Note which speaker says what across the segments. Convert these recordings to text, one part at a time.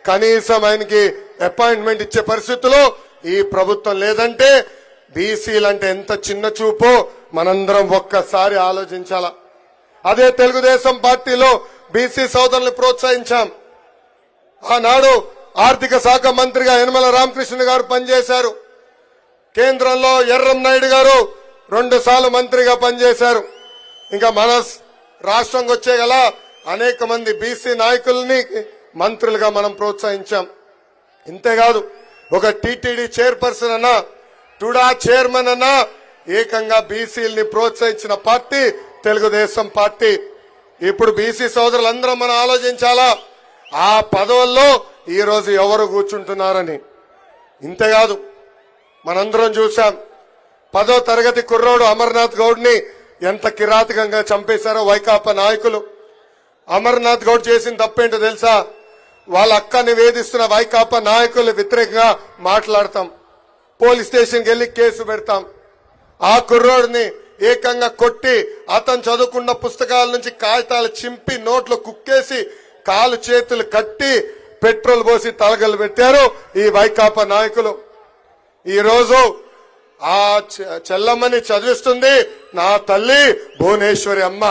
Speaker 1: కనీసం ఆయనకి అపాయింట్మెంట్ ఇచ్చే పరిస్థితిలో ఈ ప్రభుత్వం లేదంటే బీసీలంటే ఎంత చిన్న చూపో మనందరం ఒక్కసారి ఆలోచించాలా. అదే తెలుగుదేశం పార్టీలో బీసీ సోదరుల్ని ప్రోత్సహించాం. ఆనాడు ఆర్థిక శాఖ మంత్రిగా యనమల రామకృష్ణ గారు పనిచేశారు. కేంద్రంలో ఎర్రం నాయుడు గారు 2 సార్లు మంత్రిగా పనిచేశారు. ఇంకా మన రాష్ట్రంకి వచ్చే గల అనేక మంది బీసీ నాయకుల్ని మంత్రులుగా మనం ప్రోత్సహించాం. ఇంతేకాదు ఒక టీటీడీ చైర్పర్సన్ అన్నా టుడా చైర్మన్ అన్నా ఏకంగా బీసీలని ప్రోత్సహించిన పార్టీ తెలుగుదేశం పార్టీ. ఇప్పుడు బీసీ సోదరులందరం మనం ఆలోచించాలా ఆ పదవుల్లో ఈ రోజు ఎవరు కూర్చుంటున్నారని. ఇంతేకాదు మనందరం చూశాం 10వ తరగతి కుర్రోడు అమర్నాథ్ గౌడ్ని ఎంత కిరాతకంగా చంపేశారో వైకాపా నాయకులు. అమర్నాథ్ గౌడ్ చేసిన తప్పేంటో తెలుసా? వాళ్ళ అక్కని వేధిస్తున్న వైకాపా నాయకులు వ్యతిరేకంగా మాట్లాడతాం, పోలీస్ స్టేషన్కి వెళ్లి కేసు పెడతాం. ఆ కుర్రోడిని ఏకంగా కొట్టి అతను చదువుకున్న పుస్తకాల నుంచి కాగితాలు చింపి నోట్లో కుక్కేసి కాలు చేతులు కట్టి పెట్రోల్ పోసి తలగలు పెట్టారు ఈ వైకాపా నాయకులు. ఈ రోజు ఆ చెల్లమ్మని చదివిస్తుంది నా తల్లి భువనేశ్వరి అమ్మ.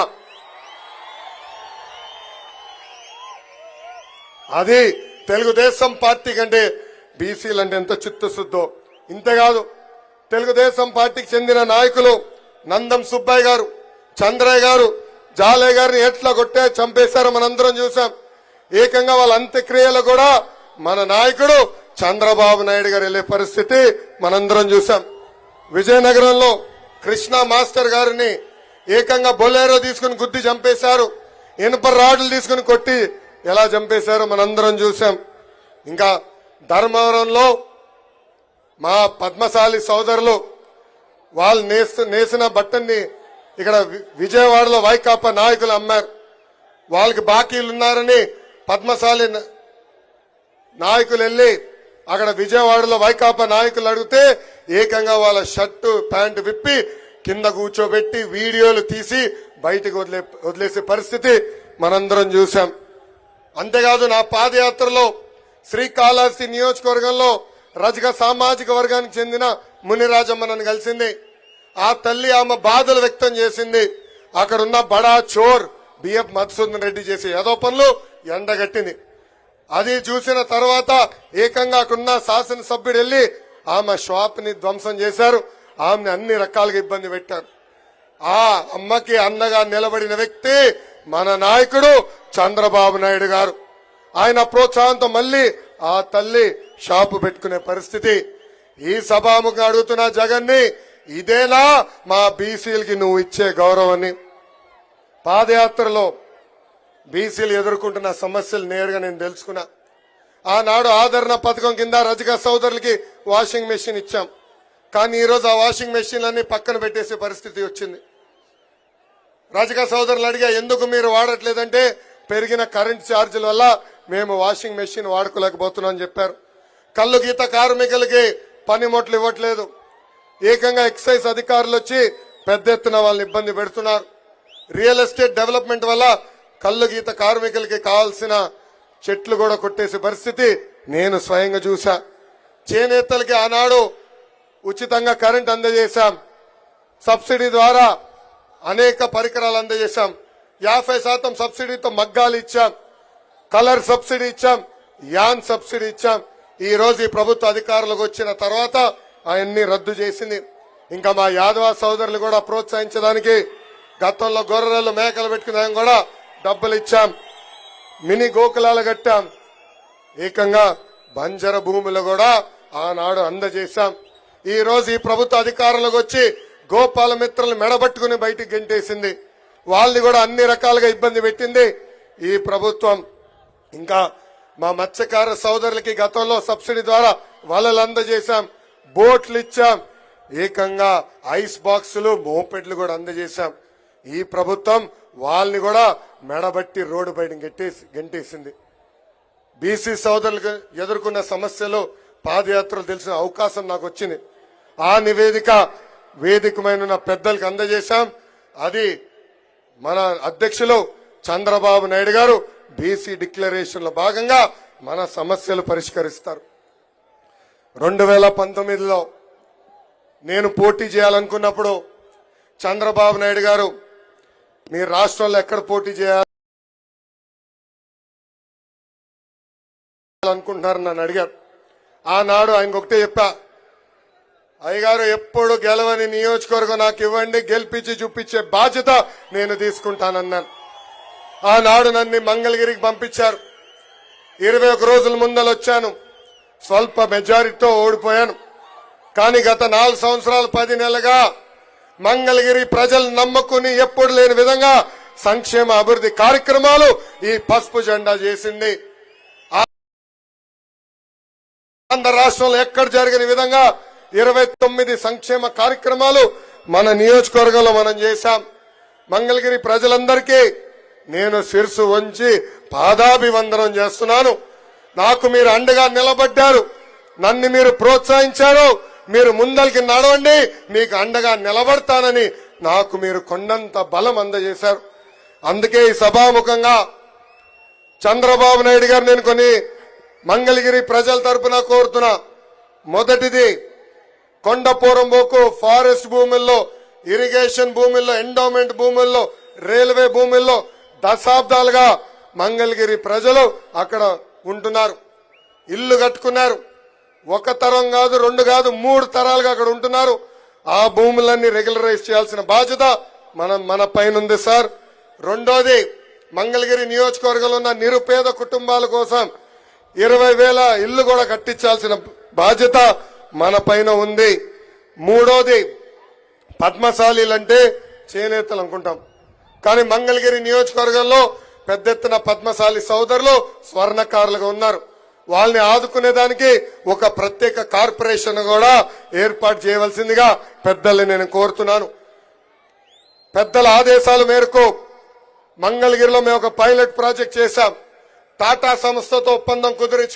Speaker 1: అది తెలుగుదేశం పార్టీ కంటే బీసీలంటే ఎంత చిత్తశుద్ధో. ఇంతేకాదు తెలుగుదేశం పార్టీకి చెందిన నాయకులు నందం సుబ్బయ్య గారు, చంద్రయ్య గారు, జాలయ్య గారిని ఎట్లా కొట్టే చంపేశారో మనందరం చూసాం. ఏకంగా వాళ్ళ అంత్యక్రియలు కూడా మన నాయకుడు చంద్రబాబు నాయుడు గారు వెళ్లే పరిస్థితి మనందరం చూసాం. విజయనగరంలో కృష్ణ మాస్టర్ గారిని ఏకంగా బొలేరో తీసుకుని గుద్ది చంపేశారు. ఇనుప రాడ్లు తీసుకుని కొట్టి ఎలా చంపేశారో మనందరం చూసాం. ఇంకా ధర్మవరంలో మా పద్మశాలి సోదరులు వాళ్ళు నేసిన బట్టని ఇక్కడ విజయవాడలో వైకాపా నాయకులు అమ్మారు. వాళ్ళకి బాకీలున్నారని పద్మశాలి నాయకులు వెళ్లి అక్కడ విజయవాడలో వైకాపా నాయకులు అడిగితే ఏకంగా వాళ్ళ షర్టు ప్యాంటు విప్పి కింద కూర్చోబెట్టి వీడియోలు తీసి బయటకు వదిలేసే పరిస్థితి మనందరం చూసాం. అంతేకాదు నా పాదయాత్రలో శ్రీకాళహస్తి నియోజకవర్గంలో రజక సామాజిక వర్గానికి చెందిన మునిరాజమ్మ నన్ను కలిసింది. ఆ తల్లి ఆమె బాధలు వ్యక్తం చేసింది. అక్కడున్న బడా చోర్ బిఎఫ్ మధుసూదన్ రెడ్డి చేసే ఏదో పనులు ఎండగట్టింది. అది చూసిన తర్వాత ఏకంగా అక్కడున్న శాసనసభ్యుడు వెళ్లి ఆమె షాప్ ని ధ్వంసం చేశారు. ఆమెను అన్ని రకాలుగా ఇబ్బంది పెట్టారు. ఆ అమ్మకి అన్నగా నిలబడిన వ్యక్తి మన నాయకుడు చంద్రబాబు నాయుడు గారు. ఆయన ప్రోత్సాహంతో మళ్లీ ఆ తల్లి షాపు పెట్టుకునే పరిస్థితి. ఈ సభాముఖంగా అడుగుతున్న జగన్ ని ఇదేనా మా బీసీలకి నువ్వు ఇచ్చే గౌరవాన్ని? పాదయాత్రలో బీసీలు ఎదుర్కొంటున్న సమస్యలు నేరుగా నేను తెలుసుకున్నా. ఆనాడు ఆదరణ పథకం కింద రజక సోదరులకి వాషింగ్ మెషిన్ ఇచ్చాం. కానీ ఈరోజు ఆ వాషింగ్ మెషిన్లన్నీ పక్కన పెట్టేసే పరిస్థితి వచ్చింది. రజక సోదరులు అడిగా ఎందుకు మీరు వాడట్లేదంటే పెరిగిన కరెంట్ ఛార్జీల వల్ల మేము వాషింగ్ మెషిన్ వాడుకోలేకపోతున్నాం అని చెప్పారు. కల్లు గీత కార్మికులకి పనిముట్లు ఇవ్వట్లేదు. ఏకంగా ఎక్సైజ్ అధికారులు వచ్చి పెద్ద ఎత్తున వాళ్ళని ఇబ్బంది పెడుతున్నారు. రియల్ ఎస్టేట్ డెవలప్మెంట్ వల్ల కల్లు గీత కార్మికులకి కావాల్సిన చెట్లు కూడా కొట్టేసే పరిస్థితి నేను స్వయంగా చూసా. చేనేతలకి ఆనాడు ఉచితంగా కరెంట్ అందజేశాం. సబ్సిడీ ద్వారా అనేక పరికరాలు అందజేశాం. 50% సబ్సిడీతో మగ్గాలు ఇచ్చాం, కలర్ సబ్సిడీ ఇచ్చాం, యాన్ సబ్సిడీ ఇచ్చాం. ఈ రోజు ఈ ప్రభుత్వ అధికారులకు వచ్చిన తర్వాత అవన్నీ రద్దు చేసింది. ఇంకా మా యాదవ సోదరులు కూడా ప్రోత్సహించడానికి గతంలో గొర్రెలు మేకలు పెట్టుకునే కూడా డబ్బులు ఇచ్చాం. మినీ గోకులాలు కట్టాం. ఏకంగా బంజర భూములు కూడా ఆనాడు అందజేశాం. ఈ రోజు ఈ ప్రభుత్వ అధికారులకు వచ్చి గోపాల మిత్రులు మెడబట్టుకుని బయటికి గెంటేసింది. వాళ్ళని కూడా అన్ని రకాలుగా ఇబ్బంది పెట్టింది ఈ ప్రభుత్వం. ఇంకా మా మత్స్యకార సోదరులకి గతంలో సబ్సిడీ ద్వారా వలలు అందజేశాం, బోట్లు ఇచ్చాం, ఏకంగా ఐస్ బాక్సులు మోపెడ్లు కూడా అందజేశాం. ఈ ప్రభుత్వం వాళ్ళని కూడా మెడబట్టి రోడ్డు బయట గెంటేసింది. బీసీ సోదరులకు ఎదుర్కొన్న సమస్యలు పాదయాత్రలు తెలిసిన అవకాశం నాకు వచ్చింది. ఆ నివేదిక వేదికమైన పెద్దలకు అందజేశాం. అది మన అధ్యక్షులు చంద్రబాబు నాయుడు గారు బీసీ డిక్లరేషన్ లో భాగంగా మన సమస్యలు పరిష్కరిస్తారు. 2019లో నేను పోటీ చేయాలనుకున్నప్పుడు చంద్రబాబు నాయుడు గారు మీ రాష్ట్రంలో ఎక్కడ పోటీ చేయాలనుకుంటున్నారని నన్ను అడిగారు. ఆనాడు ఆయనకు ఒకటే చెప్పా, అయ్యగారు ఎప్పుడు గెలవని నియోజకవర్గం నాకు ఇవ్వండి, గెలిపించి చూపించే బాధ్యత నేను తీసుకుంటానన్నాను. ఆనాడు నన్ను మంగళగిరికి పంపించారు. 21 రోజుల ముందలు వచ్చాను. స్వల్ప మెజారిటీతో ఓడిపోయాను. కానీ గత 4 సంవత్సరాలు 10 నెలలుగా మంగళగిరి ప్రజలు నమ్మకుని ఎప్పుడు లేని విధంగా సంక్షేమ అభివృద్ధి కార్యక్రమాలు ఈ పసుపు జెండా చేసింది. ఆంధ్ర రాష్ట్రంలో ఎక్కడ జరిగిన విధంగా 29 సంక్షేమ కార్యక్రమాలు మన నియోజకవర్గంలో మనం చేశాం. మంగళగిరి ప్రజలందరికీ నేను శిరసు వంచి పాదాభివందనం చేస్తున్నాను. నాకు మీరు అండగా నిలబడ్డారు, నన్ను మీరు ప్రోత్సహించారు. మీరు ముందరికి నడవండి, మీకు అండగా నిలబడతానని నాకు మీరు కొండంత బలం అందజేశారు. అందుకే ఈ సభాముఖంగా చంద్రబాబు నాయుడు గారు నేను కొన్ని మంగళగిరి ప్రజల తరపున కోరుతున్నా. మొదటిది, కొండపోరంబోకు ఫారెస్ట్ భూముల్లో, ఇరిగేషన్ భూముల్లో, ఎండోమెంట్ భూముల్లో, రైల్వే భూముల్లో దశాబ్దాలుగా మంగళగిరి ప్రజలు అక్కడ ఉంటున్నారు, ఇల్లు కట్టుకున్నారు. 1 తరం కాదు, 2 కాదు, 3 తరాలుగా అక్కడ ఉంటున్నారు. ఆ భూములన్నీ రెగ్యులరైజ్ చేయాల్సిన బాధ్యత మన పైన ఉంది సార్. రెండోది, మంగళగిరి నియోజకవర్గంలో ఉన్న నిరుపేద కుటుంబాల కోసం 20,000 ఇల్లు కూడా కట్టించాల్సిన బాధ్యత మన పైన ఉంది. మూడోది, పద్మశాలీలంటే చేనేతలు అనుకుంటాం, కానీ మంగళగిరి నియోజకవర్గంలో పెద్ద ఎత్తున పద్మశాలి సోదరులు స్వర్ణకారులుగా ఉన్నారు. వాళ్ళని ఆదుకునేదానికి ఒక ప్రత్యేక కార్పొరేషన్ కూడా ఏర్పాటు చేయవలసిందిగా పెద్దల్ని నేను కోరుతున్నాను. పెద్దల ఆదేశాల మేరకు మంగళగిరిలో మేము ఒక పైలట్ ప్రాజెక్ట్ చేశాం. టాటా సంస్థతో ఒప్పందం కుదిరించుకున్నాం.